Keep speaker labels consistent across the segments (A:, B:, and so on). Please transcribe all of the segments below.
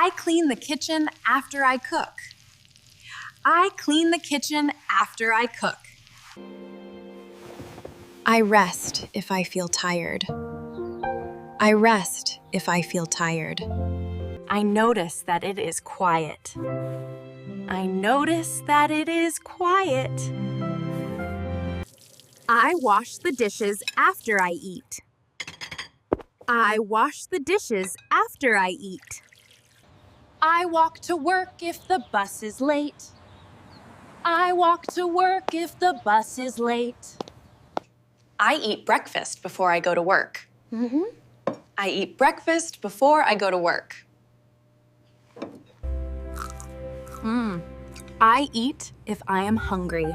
A: I clean the kitchen after I cook. I clean the kitchen after I cook. I rest if I feel tired. I rest if I feel tired. I notice that it is quiet. I notice that it is quiet. I wash the dishes after I eat. I wash the dishes after I eat. I walk to work if the bus is late. I walk to work if the bus is late.
B: I eat breakfast before I go to work. I eat breakfast before I go to work.
A: I eat if I am hungry.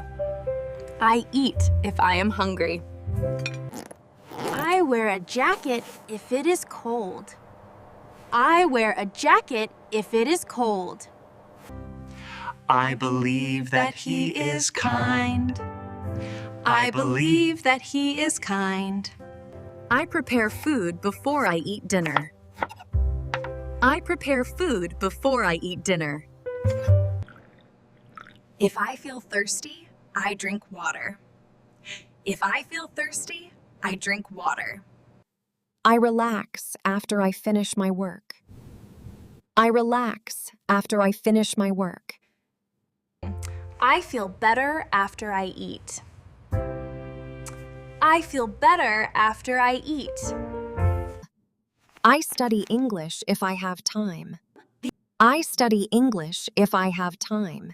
A: I eat if I am hungry. I wear a jacket if it is cold. I wear a jacket if it is cold.
C: I believe that he is kind. I believe that he is kind.
A: I prepare food before I eat dinner. I prepare food before I eat dinner. If I feel thirsty, I drink water. If I feel thirsty, I drink water. I relax after I finish my work. I relax after I finish my work. I feel better after I eat. I feel better after I eat. I study English if I have time. I study English if I have time.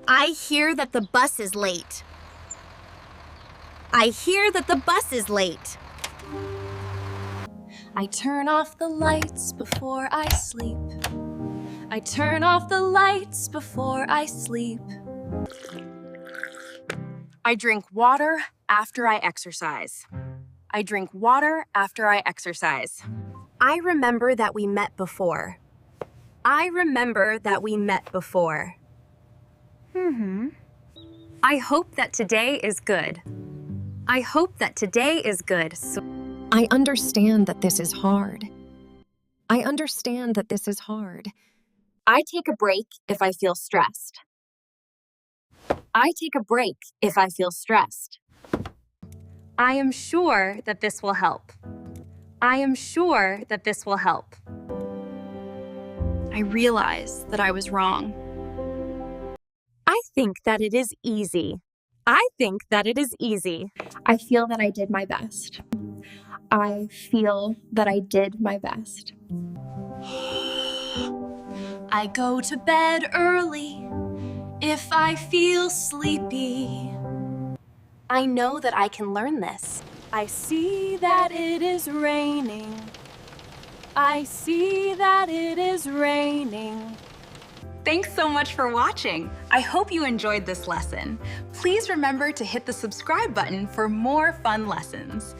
A: I hear that the bus is late. I hear that the bus is late. I turn off the lights before I sleep. I turn off the lights before I sleep. I drink water after I exercise. I drink water after I exercise. I remember that we met before. I remember that we met before. I hope that today is good. I hope that today is good. I understand that this is hard. I understand that this is hard. I take a break if I feel stressed. I take a break if I feel stressed. I am sure that this will help. I am sure that this will help. I realize that I was wrong. I think that it is easy. I think that it is easy.
D: I feel that I did my best. I feel that I did my best.
A: I go to bed early if I feel sleepy. I know that I can learn this. I see that it is raining. I see that it is raining.
B: Thanks so much for watching. I hope you enjoyed this lesson. Please remember to hit the subscribe button for more fun lessons.